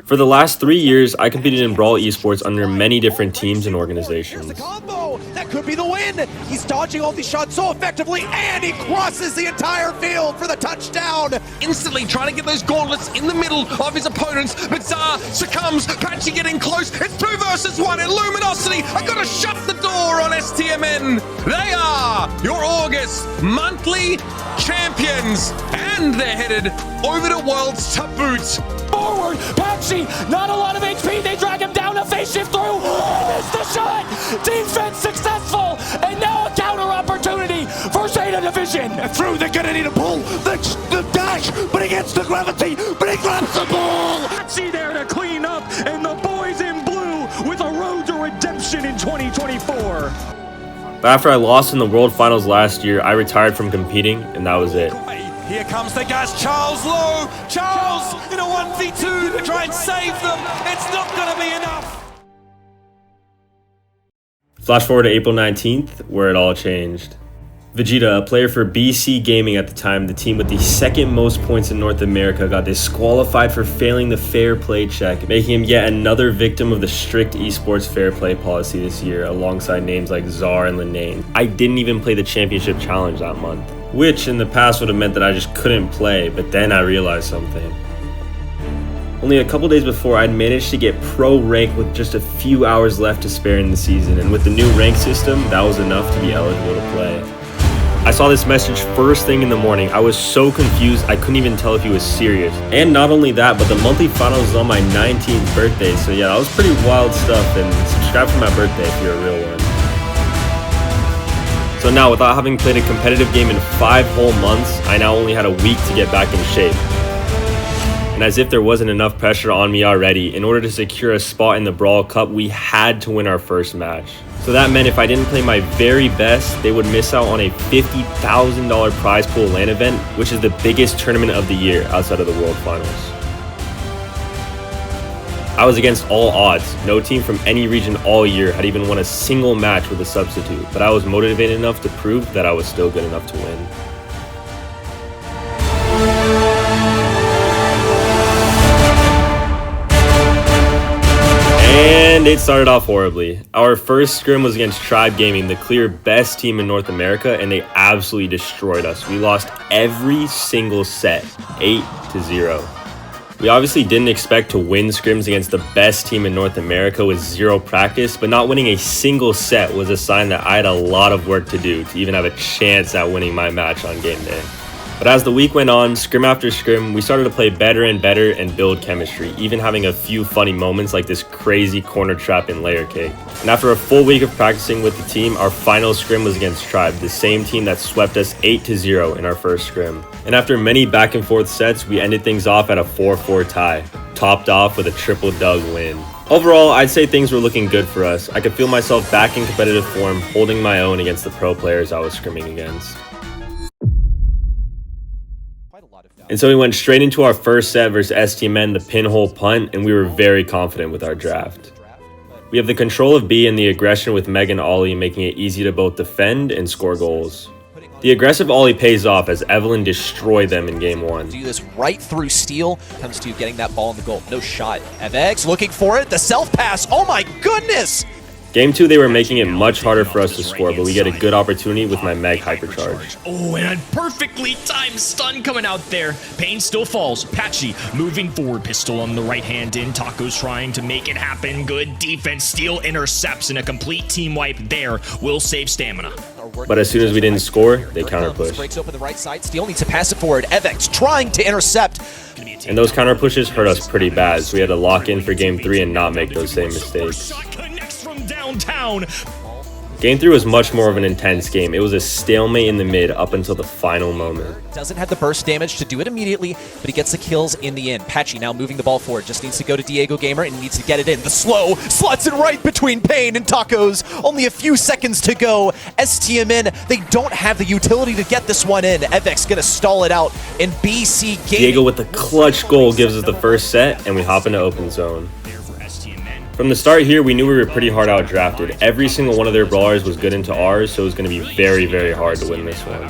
For the last 3 years, I competed in Brawl esports under many different teams and organizations. Here's the combo. That could be the win. He's dodging all these shots so effectively, and he crosses the entire field for the touchdown. Instantly trying to get those gauntlets in the middle of his opponents, but Zar succumbs. Patchy getting close. It's 2 versus 1 in Luminosity. I gotta shut the door on STMN. They are your August monthly champions, and they're headed over to Worlds to boot. Forward, Patchy, not a lot of HP, they drag him down, a face shift through, missed the shot, defense successful, and now a counter opportunity for Zeta Division. And through, they're gonna need to pull the dash, but he gets the gravity, but he grabs the ball. Patchy there to clean up, and the boys in blue with a road to redemption in 2024. But after I lost in the World Finals last year, I retired from competing, and that was it. Here comes the gas, Charles low. Charles in a 1v2 to try and save them. It's not going to be enough. Flash forward to April 19th, where it all changed. Vegeta, a player for BC Gaming at the time, the team with the second most points in North America, got disqualified for failing the fair play check, making him yet another victim of the strict esports fair play policy this year, alongside names like Zar and Linane. I didn't even play the championship challenge that month, which in the past would have meant that I just couldn't play, but then I realized something. Only a couple days before, I'd managed to get pro rank with just a few hours left to spare in the season, and with the new rank system, that was enough to be eligible to play. I saw this message first thing in the morning. I was so confused I couldn't even tell if he was serious. And not only that, but the monthly finals was on my 19th birthday, so yeah, that was pretty wild stuff, and subscribe for my birthday if you're a real one. So now, without having played a competitive game in 5 whole months, I now only had a week to get back in shape. And as if there wasn't enough pressure on me already, in order to secure a spot in the Brawl Cup, we had to win our first match. So that meant if I didn't play my very best, they would miss out on a $50,000 prize pool LAN event, which is the biggest tournament of the year outside of the World Finals. I was against all odds. No team from any region all year had even won a single match with a substitute, but I was motivated enough to prove that I was still good enough to win. And it started off horribly. Our first scrim was against Tribe Gaming, the clear best team in North America, and they absolutely destroyed us. We lost every single set, 8-0. We obviously didn't expect to win scrims against the best team in North America with 0 practice, but not winning a single set was a sign that I had a lot of work to do to even have a chance at winning my match on game day. But as the week went on, scrim after scrim, we started to play better and better and build chemistry, even having a few funny moments like this crazy corner trap in Layer Cake. And after a full week of practicing with the team, our final scrim was against Tribe, the same team that swept us 8-0 in our first scrim. And after many back and forth sets, we ended things off at a 4-4 tie, topped off with a triple Doug win. Overall, I'd say things were looking good for us. I could feel myself back in competitive form, holding my own against the pro players I was scrimming against. And so we went straight into our first set versus STMN, the pinhole punt, and we were very confident with our draft. We have the control of B and the aggression with Meg and Ollie, making it easy to both defend and score goals. The aggressive Ollie pays off as Evelyn destroyed them in game 1. Do this right through Steel, comes to getting that ball in the goal. No shot. FX looking for it, the self pass, oh my goodness! Game 2, they were making it much harder for us to score, but we get a good opportunity with my Meg hypercharge. Oh, and a perfectly timed stun coming out there. Pain still falls. Patchy moving forward, pistol on the right hand in. Taco's trying to make it happen. Good defense. Steel intercepts, and a complete team wipe there will save stamina. But as soon as we didn't score, they counter push. Breaks open the right side. Steel needs to pass it forward. FX trying to intercept. And those counter pushes hurt us pretty bad, so we had to lock in for game 3 and not make those same mistakes. Downtown. Game 3 was much more of an intense game. It was a stalemate in the mid up until the final moment. Doesn't have the burst damage to do it immediately, but he gets the kills in the end. Patchy now moving the ball forward, just needs to go to Diego Gamer and needs to get it in. The slow slots it right between Pain and Tacos. Only a few seconds to go. STMN, they don't have the utility to get this one in. FX gonna stall it out, and BC Gaming. Diego with the clutch goal gives us the first set, and we hop into open zone. From the start here, we knew we were pretty hard out drafted. Every single one of their brawlers was good into ours, so it was going to be very, very hard to win this one.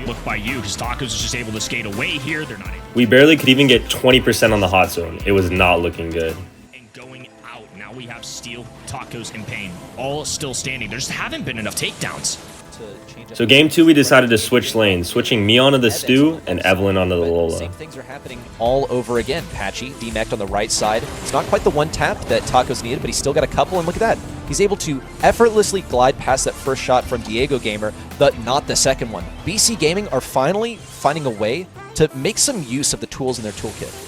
Look by you, because Tacos is just able to skate away here. They're not able. We barely could even get 20% on the hot zone. It was not looking good. And going out, now we have Steel, Tacos, and Pain all still standing. There just haven't been enough takedowns. So game 2, we decided to switch lanes, switching me onto the Stu and Evelyn onto the Lola. Same things are happening all over again. Patchy, D-Mect on the right side. It's not quite the one tap that Tacos needed, but he's still got a couple, and look at that. He's able to effortlessly glide past that first shot from Diego Gamer, but not the second one. BC Gaming are finally finding a way to make some use of the tools in their toolkit.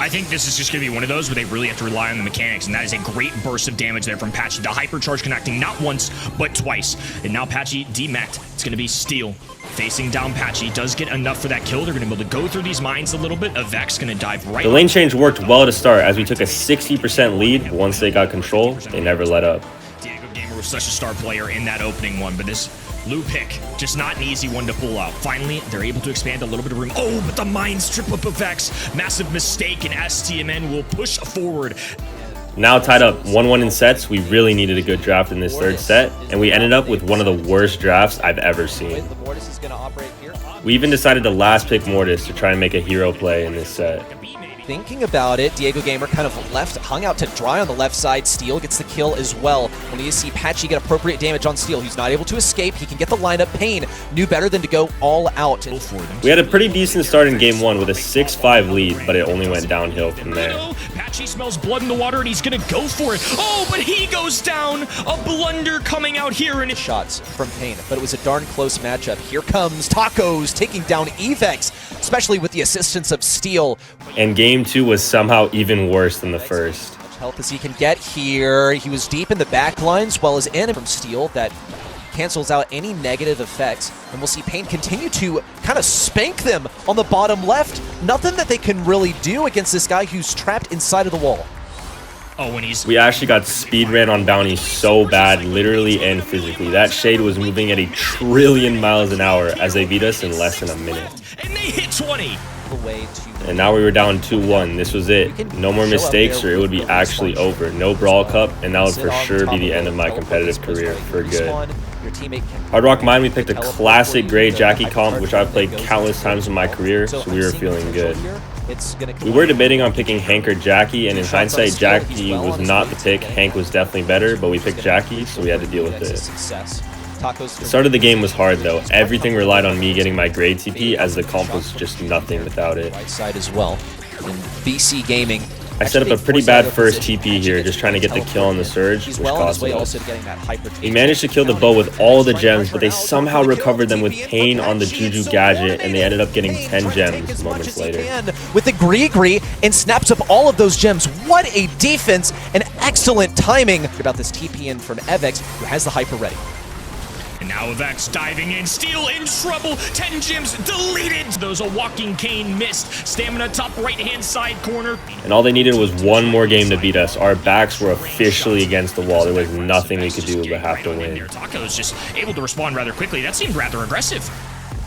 I think this is just going to be one of those where they really have to rely on the mechanics, and that is a great burst of damage there from Patchy. The hypercharge connecting not once, but twice. And now Patchy D-Mect. It's going to be Steel facing down Patchy. Does get enough for that kill. They're going to be able to go through these mines a little bit. Avek's going to dive right. The lane change worked well to start as we took a 60% lead. Once they got control, they never let up. Diego Gamer was such a star player in that opening one, but this Lou pick, just not an easy one to pull out. Finally, they're able to expand a little bit of room. Oh, but the mines trip up Avek's. Massive mistake, and STMN will push forward. Now tied up 1-1 in sets, we really needed a good draft in this third set, and we ended up with one of the worst drafts I've ever seen. We even decided to last pick Mortis to try and make a hero play in this set. Thinking about it, Diego Gamer kind of hung out to dry on the left side. Steel gets the kill as well. We'll need to see Patchy get appropriate damage on Steel. He's not able to escape. He can get the lineup. Pain knew better than to go all out. We had a pretty decent start in game 1 with a 6-5 lead, but it only went downhill from there. Patchy smells blood in the water, and he's going to go for it. Oh, but he goes down. A blunder coming out here. And shots from Pain, but it was a darn close matchup. Here comes Tacos taking down Evex, especially with the assistance of Steel. And game 2 was somehow even worse than the first. As much health as he can get here. He was deep in the back line as well as in from Steel. That cancels out any negative effects. And we'll see Pain continue to kind of spank them on the bottom left. Nothing that they can really do against this guy who's trapped inside of the wall. Oh, and we actually got speed ran on Bounty so bad, literally and physically. That Shade was moving at 1 trillion miles an hour as they beat us in less than a minute. And they hit 20. And now we were down 2-1. This was it. No more mistakes or it would be actually over. No Brawl Cup, and that would for sure be the end of my competitive career for good. Hard Rock Mine, we picked a classic gray Jackie comp, which I've played countless times in my career, so we were feeling good. We were debating on picking Hank or Jackie, and in hindsight, Jackie was not the pick. Hank was definitely better, but we picked Jackie, so we had to deal with it. The start of the game was hard though. Everything relied on me getting my grade TP as the comp was just nothing without it. Right side as well. In BC Gaming, I set up a pretty bad first TP here, just trying to get the kill on the Surge, which cost us. We managed to kill the bow with all the gems, but they somehow recovered them with Pain on the Juju gadget, and they ended up getting 10 gems moments later. With the Gree and snaps up all of those gems. What a defense and excellent timing. About this TP in from Evex, who has the hyper ready. And now Avek's diving in. Steel in trouble. 10 gems deleted. Those a walking cane missed. Stamina top right-hand side corner. And all they needed was one more game to beat us. Our backs were officially against the wall. There was nothing we could do but have to win. Tacos just able to respond rather quickly. That seemed rather aggressive.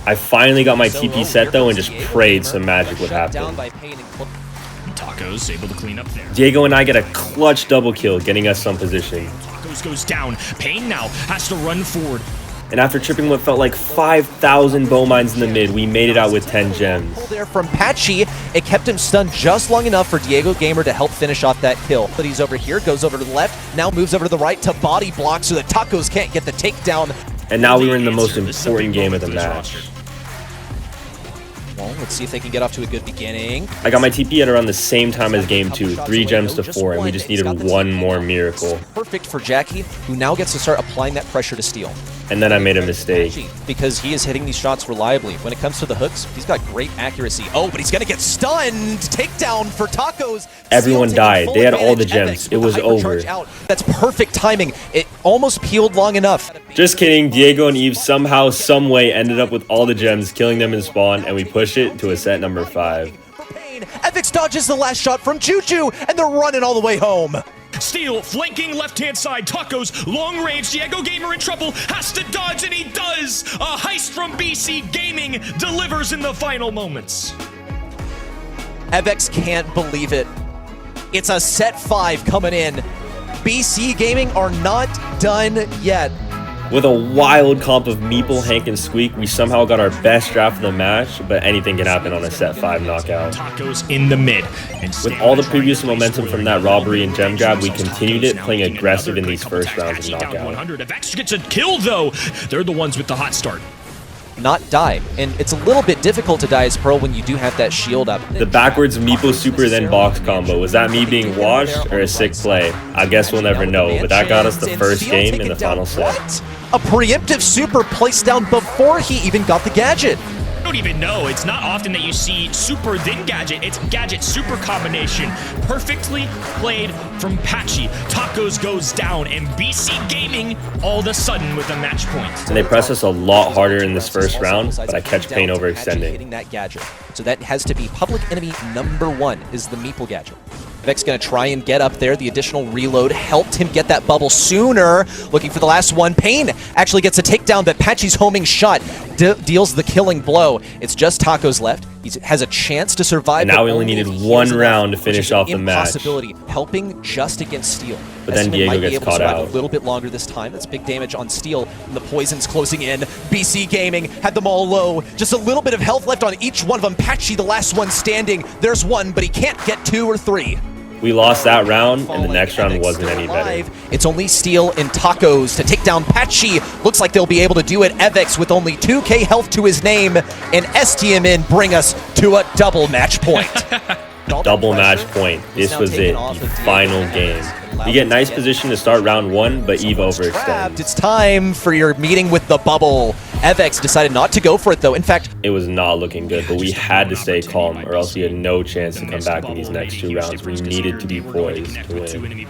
I finally got my TP set though and just prayed some magic would happen. Tacos able to clean up there. Diego and I get a clutch double kill, getting us some position. Tacos goes down. Pain now has to run forward. And after tripping what felt like 5,000 bow mines in the mid, we made it out with 10 gems. There from Patchy, it kept him stunned just long enough for Diego Gamer to help finish off that kill. But he's over here, goes over to the left, now moves over to the right to body block so that Tacos can't get the takedown. And now we were in the most important game of the match. Well, let's see if they can get off to a good beginning. I got my TP at around the same time as game 2, 3 gems to 4, and we just needed one more miracle. Perfect for Jackie, who now gets to start applying that pressure to Steel. And then I made a mistake. Because he is hitting these shots reliably. When it comes to the hooks, he's got great accuracy. Oh, but he's going to get stunned. Takedown for Tacos. Everyone died. They had all the gems. It was over. That's perfect timing. It almost peeled long enough. Just kidding. Diego and Eve somehow, someway ended up with all the gems, killing them in spawn, and we push it to a set number 5. Evex dodges the last shot from Juju, and they're running all the way home. Steel flanking left-hand side. Tacos long range. Diego Gamer in trouble. Has to dodge, and he does. A heist from BC Gaming delivers in the final moments. Evex can't believe it. It's a set 5 coming in. BC Gaming are not done yet. With a wild comp of Meeple, Hank, and Squeak, we somehow got our best draft of the match, but anything can happen on a set 5 knockout. Tacos in the mid. With all the previous momentum from that robbery and gem grab, we continued it, playing aggressive in these first rounds of knockout. Vex gets a kill though. They're the ones with the hot start. Not die, and it's a little bit difficult to die as Pearl when you do have that shield up. The backwards Meeple super then box combo, was that me being washed or a sick play? I guess we'll never know, but that got us the first game in the final set. A preemptive super placed down before he even got the gadget. I don't even know. It's not often that you see super then gadget. It's gadget super combination. Perfectly played from Patchy. Tacos goes down, and BC Gaming all of a sudden with a match point. And they press us a lot harder in this first round, but I catch Pain overextending. Hitting that gadget. So that has to be public enemy number 1 is the Meeple gadget. Vex gonna try and get up there. The additional reload helped him get that bubble sooner. Looking for the last one. Pain actually gets a takedown, but Patchy's homing shot deals the killing blow. It's just Tacos left. He has a chance to survive. And now we only needed 1 round to finish off the match. Impossibility, helping just against Steel. But then Diego gets caught out. A little bit longer this time. That's big damage on Steel. And the poison's closing in. BC Gaming had them all low. Just a little bit of health left on each one of them. Patchy, the last one standing. There's 1, but he can't get 2 or 3. We lost that round, and the next round wasn't any better. It's only Steel and Tacos to take down Patchy. Looks like they'll be able to do it. Evex with only 2k health to his name, and STMN bring us to a double match point. Double match point. This was it, the final game. You get nice position to start round 1, but Eve overextends. It's time for your meeting with the bubble. Evex decided not to go for it though. In fact, it was not looking good, but we had to stay calm or else we had no chance to come back in these next 2 rounds. We needed to be poised to win.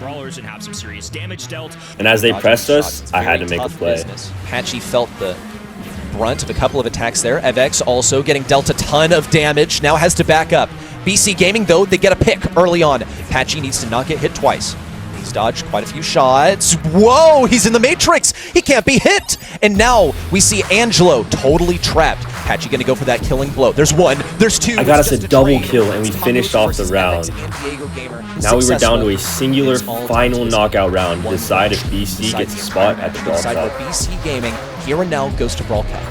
And as they pressed us, I had to make a play. Patchy felt the brunt of a couple of attacks there. Evex also getting dealt a ton of damage, now has to back up. BC Gaming though, they get a pick early on. Patchy needs to not get hit twice. He's dodged quite a few shots. Whoa, he's in the Matrix. He can't be hit. And now we see Angelo totally trapped. Patchy gonna go for that killing blow. There's 1, there's 2. I got us a double kill and we finished off the round. Now we were down to a singular final knockout round to decide if BC gets a spot at the Brawl Cup. BC Gaming here and now goes to Brawl Cup.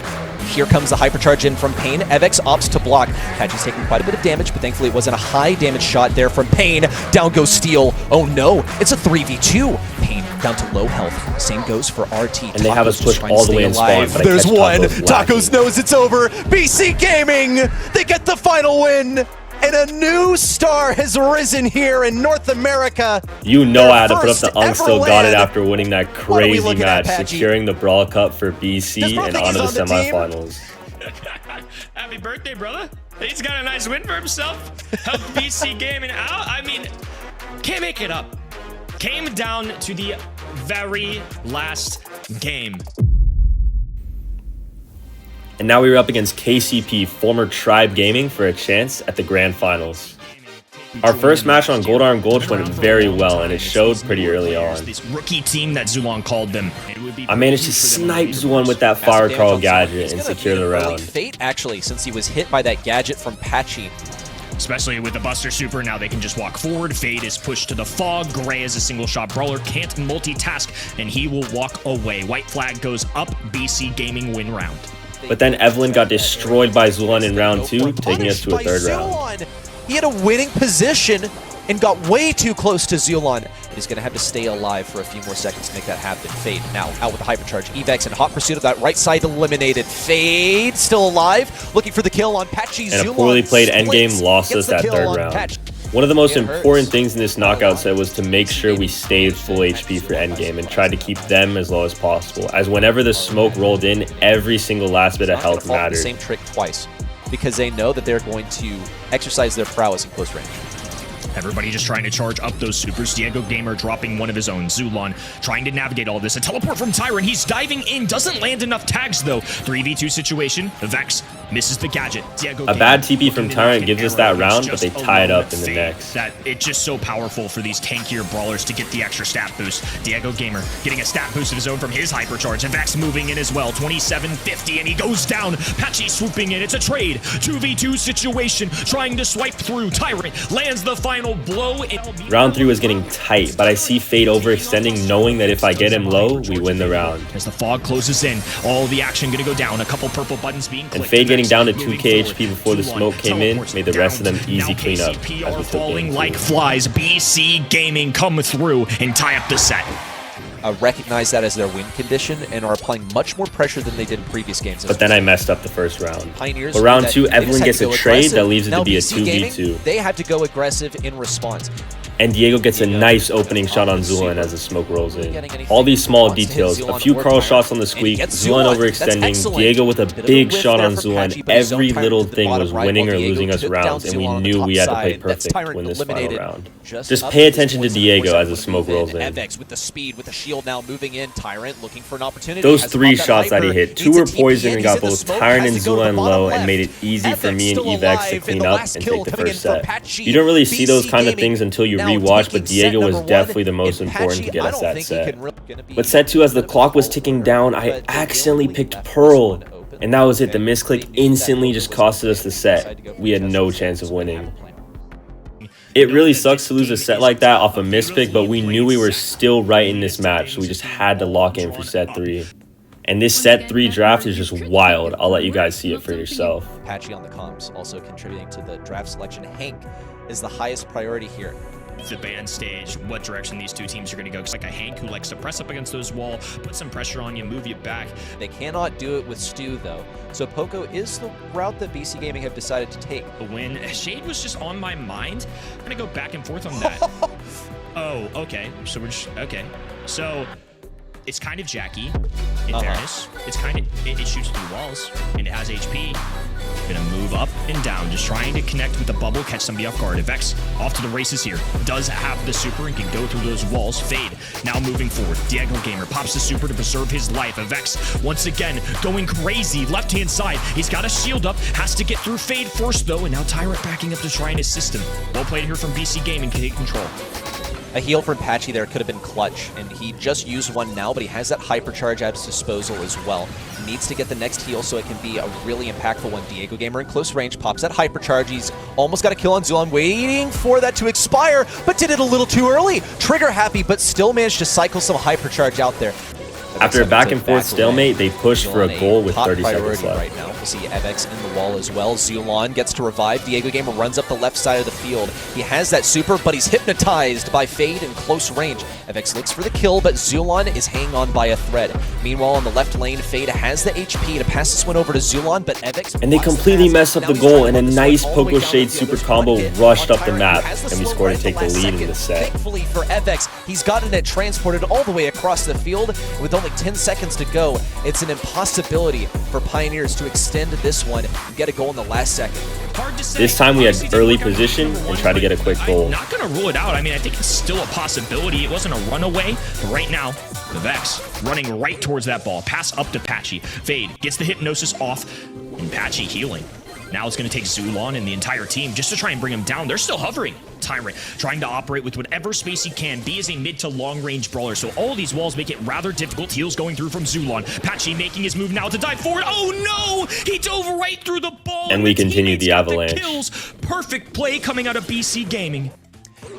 Here comes the hypercharge in from Pain. Evex opts to block. Patchy's taking quite a bit of damage, but thankfully it wasn't a high damage shot there from Pain. Down goes Steel. Oh no, it's a 3v2. Pain down to low health. Same goes for RT. And they have us pushed all the way in spawn. There's 1. Tacos knows it's over. BC Gaming, they get the final win. And a new star has risen here in North America. You know I had to put up the still got it after winning that crazy match, securing the Brawl Cup for BC and onto the semifinals. Happy birthday, brother. He's got a nice win for himself. Helped BC Gaming out. I mean, can't make it up. Came down to the very last game. And now we were up against KCP, former Tribe Gaming, for a chance at the Grand Finals. Our first match on Gold Arm Gulch went very well, and it showed pretty early on. This rookie team that Zulon called them. I managed to snipe Zulon with that Fire Crawl gadget and secure the round. Fate, actually, since he was hit by that gadget from Patchy. Especially with the Buster Super, now they can just walk forward. Fade is pushed to the fog. Gray is a single shot brawler, can't multitask, and he will walk away. White flag goes up, BC Gaming win round. But then Evelyn got destroyed by Zulon in round 2, taking us to a 3rd round. He had a winning position and got way too close to Zulon. But he's going to have to stay alive for a few more seconds to make that happen. Fade now out with the hypercharge. Evex in hot pursuit of that right side eliminated. Fade still alive, looking for the kill on Patchy. And a poorly played endgame lost us that 3rd round. One of the most important things in this knockout set was to make sure we stayed full HP for endgame and tried to keep them as low as possible, as whenever the smoke rolled in, every single last bit of health mattered. The same trick twice, because they know that they're going to exercise their prowess in close range. Everybody just trying to charge up those supers. Diego Gamer dropping one of his own. Zulon trying to navigate all this. A teleport from Tyrant. He's diving in. Doesn't land enough tags, though. 3v2 situation. Vex Misses the gadget. Diego A bad Gamer TP from looking to Tyrant knock gives an us that arrow. round, He's but they just tie it alone up with in the Fade. next. That it's just so powerful for these tankier brawlers to get the extra stat boost. Diego Gamer getting a stat boost of his own from his hypercharge. And Vex moving in as well. 27-50, and he goes down. Patchy swooping in. It's a trade. 2v2 situation. Trying to swipe through. Tyrant lands the final blow. Round 3 was getting tight, but I see Fade overextending, knowing that if I get him low, we win the round. As the fog closes in, all the action gonna go down. A couple purple buttons being clicked. And Fade getting down to Moving 2k forward. HP before the 2-1. smoke came in Teleports made the rest of them down. easy Now cleanup KCP as are we took falling game like 2. flies. BC Gaming come through and tie up the set. Recognize that as their win condition and are applying much more pressure than they did in previous games. But then I messed up the first round. Pioneers, But round that 2, they just Evelyn had gets to a go trade aggressive. that leaves it Now to be a BC Gaming, 2v2. they had to go aggressive in response. And Diego gets a nice opening shot on Zulan as the smoke rolls in. All these small details, a few Carl shots on the squeak, Zulan overextending, Diego with a big shot on Zulan. Every little thing was winning or losing us rounds, and we knew we had to play perfect to win this final round. Just pay attention to Diego as the smoke rolls in. Evex with the speed, with the shield now moving in. Tyrant looking for an opportunity. Those 3 shots that he hit, 2 were poison and got both Tyrant and Zulan low and made it easy for me and Evex to clean up and take the first set. You don't really see those kind of things until you rewatch, but Diego was definitely the most important to get us that set. But set 2, as the clock was ticking down, I accidentally picked Pearl. And that was it. The misclick instantly just costed us the set. We had no chance of winning. It really sucks to lose a set like that off a mispick, but we knew we were still right in this match, so we just had to lock in for set 3. And this set 3 draft is just wild. I'll let you guys see it for yourself. Patchy on the comms, also contributing to the draft selection. Hank is the highest priority here. The band stage, what direction these two teams are going to go. It's like a Hank who likes to press up against those wall, put some pressure on you, move you back. They cannot do it with Stu, though. So Poco is the route that BC Gaming have decided to take. The win. Shade was just on my mind. I'm going to go back and forth on that. Oh, okay. So we're just, okay. So it's kind of Jackie, in fairness. It's kind of, it shoots through walls, and it has HP. Gonna move up and down, just trying to connect with the bubble, catch somebody off guard. Vex off to the races here. Does have the super and can go through those walls. Fade now moving forward. Diego Gamer pops the super to preserve his life. Vex once again going crazy. Left hand side. He's got a shield up. Has to get through Fade first though, and now Tyrant backing up to try and assist him. Well played here from BC Gaming, can take control. A heal from Patchy there could have been clutch, and he just used one now, but he has that hypercharge at his disposal as well. He needs to get the next heal so it can be a really impactful one. Diego Gamer in close range, pops that hypercharge. He's almost got a kill on Zulan, waiting for that to expire, but did it a little too early. Trigger happy, but still managed to cycle some hypercharge out there. After a back and forth stalemate, they push for a goal with 30 seconds left. Right now, we'll see Evex in the wall as well. Zulan gets to revive. Diego Gamer runs up the left side of the field. He has that super, but he's hypnotized by Fade in close range. Evex looks for the kill, but Zulan is hanging on by a thread. Meanwhile, on the left lane, Fade has the HP to pass this one over to Zulan, but Evex... And they completely messed up the goal, and a nice Poco Shade super combo rushed up the map, and we scored to take the lead in the set. Thankfully for Evex, he's gotten it transported all the way across the field with only 10 seconds to go. It's an impossibility for Pioneers to extend this one and get a goal in the last second. This time we had early position and tried to get a quick goal. I'm not going to rule it out. I mean, I think it's still a possibility. It wasn't a runaway, but right now, the Vex running right towards that ball. Pass up to Patchy. Fade gets the hypnosis off, and Patchy healing. Now it's going to take Zulan and the entire team just to try and bring him down. They're still hovering. Tyrant trying to operate with whatever space he can. B is a mid to long range brawler, so all these walls make it rather difficult. Heals going through from Zulan. Patchy making his move now to dive forward. Oh no! He dove right through the ball. And we continued the avalanche. Kills. Perfect play coming out of BC Gaming.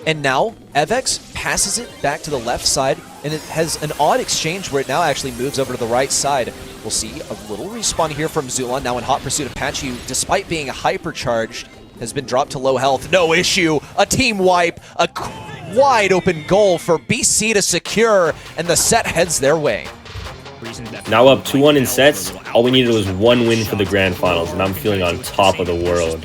And now, Evex passes it back to the left side, and it has an odd exchange where it now actually moves over to the right side. We'll see a little respawn here from Zulan, now in hot pursuit of Patchy, who, despite being hypercharged, has been dropped to low health. No issue, a team wipe, a wide open goal for BC to secure, and the set heads their way. Now up 2-1 in sets, all we needed was one win for the grand finals, and I'm feeling on top of the world.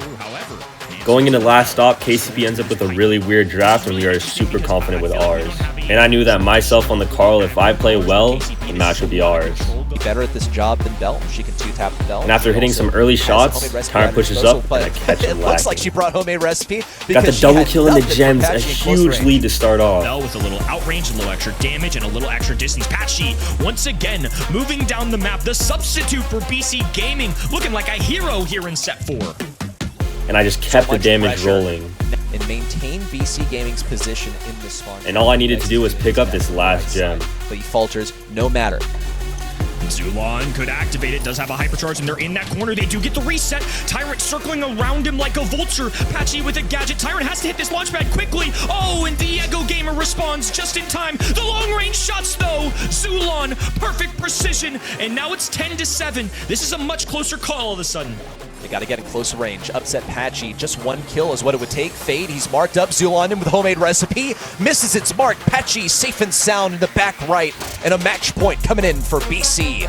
Going into last stop, KCP ends up with a really weird draft, and we are super confident with ours. And I knew that myself on the Carl, if I play well, the match would be ours. better at this job than Bell. She can two-tap the Bell. And after hitting some early shots, Tyrant pushes up, and I catch it him looks like lacking. she brought homemade recipe. Got the double kill in the gems, a huge lead to start off. Bell with a little outrange, a little extra damage, and a little extra distance. Patchy, once again, moving down the map. The substitute for BC Gaming, looking like a hero here in set 4. And I just kept the damage rolling. And maintain BC Gaming's position in the spawn. And all I needed to do was pick up this last gem. But he falters no matter. Zulon could activate it, does have a hypercharge, and they're in that corner. They do get the reset. Tyrant circling around him like a vulture. Patchy with a gadget. Tyrant has to hit this launch pad quickly. Oh, and Diego Gamer responds just in time. The long-range shots, though. Zulon, perfect precision, and now it's 10-7. This is a much closer call all of a sudden. They got to get in close range. Upset Patchy. Just one kill is what it would take. Fade, he's marked up. Zulon in with homemade recipe. Misses its mark. Patchy safe and sound in the back right. And a match point coming in for BC.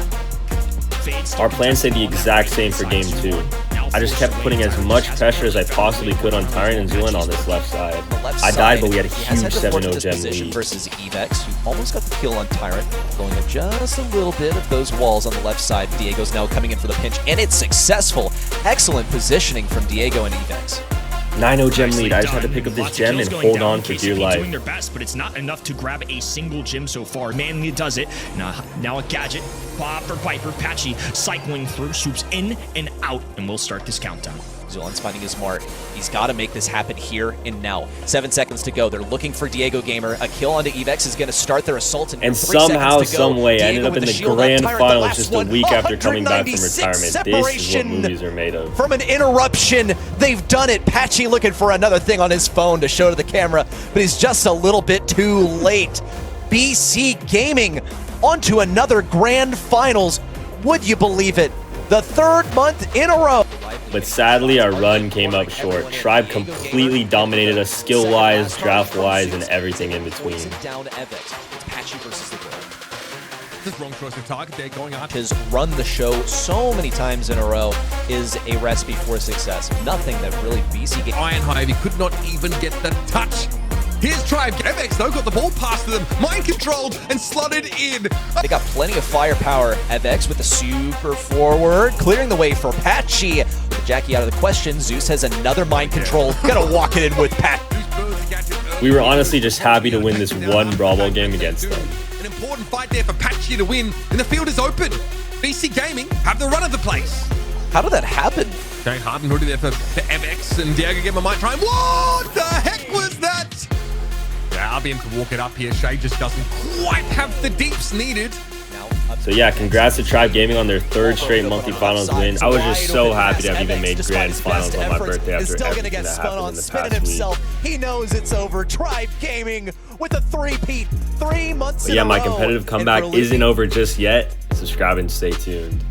Our plans stayed the exact same for game 2. I just kept putting as much pressure as I possibly could on Tyrant and Zulon on this left side. I died, but we had a huge 7-0 gem lead. Versus Evex, who almost got the kill on Tyrant, blowing up just a little bit of those walls on the left side. Diego's now coming in for the pinch, and it's successful. Excellent positioning from Diego and Evex. 9-0 gem lead. I just had to pick up this gem and hold on for dear life. Doing their best, but it's not enough to grab a single gem so far. Manly does it. Now a gadget. Bob for Viper. Patchy cycling through, swoops in and out, and we'll start this countdown. Zulon's finding his mark. He's got to make this happen here and now. 7 seconds to go. They're looking for Diego Gamer. A kill onto Evex is going to start their assault. And somehow, some way, I ended up in the grand finals just a week after coming back from retirement. This is what movies are made of. From an interruption, they've done it. Patchy looking for another thing on his phone to show to the camera, but he's just a little bit too late. BC Gaming onto another grand finals. Would you believe it? The 3rd month in a row. But sadly, our run came up short. Tribe completely dominated us skill-wise, draft-wise, and everything in between. Down Evex. It's Patchy versus the girl. The wrong choice of target there, going on. Has run the show so many times in a row is a recipe for success. Nothing that really BC Gaming. Iron Hive, he could not even get the touch. Here's Tribe. Evex, though, got the ball past them. Mind controlled and slotted in. They got plenty of firepower. Evex with the super forward, clearing the way for Patchy. With Jackie out of the question, Zeus has another mind control. Gonna walk it in with Pat. We were honestly just happy to win this one Brawl Ball game against them. An important fight there for Patchy to win, and the field is open. BC Gaming have the run of the place. How did that happen? Okay, Harden hoodie there for Evex, and Diego Gamer might try. What the heck was that? Yeah, RBM can walk it up here. Shay just doesn't quite have the deeps needed. So yeah, congrats to Tribe Gaming on their 3rd straight monthly finals win. I was just so happy to have even made grand finals on my birthday after everything that happened in the past week. He knows it's over. Tribe Gaming with a 3-peat, 3 months But yeah, my competitive comeback isn't over just yet. Subscribe and stay tuned.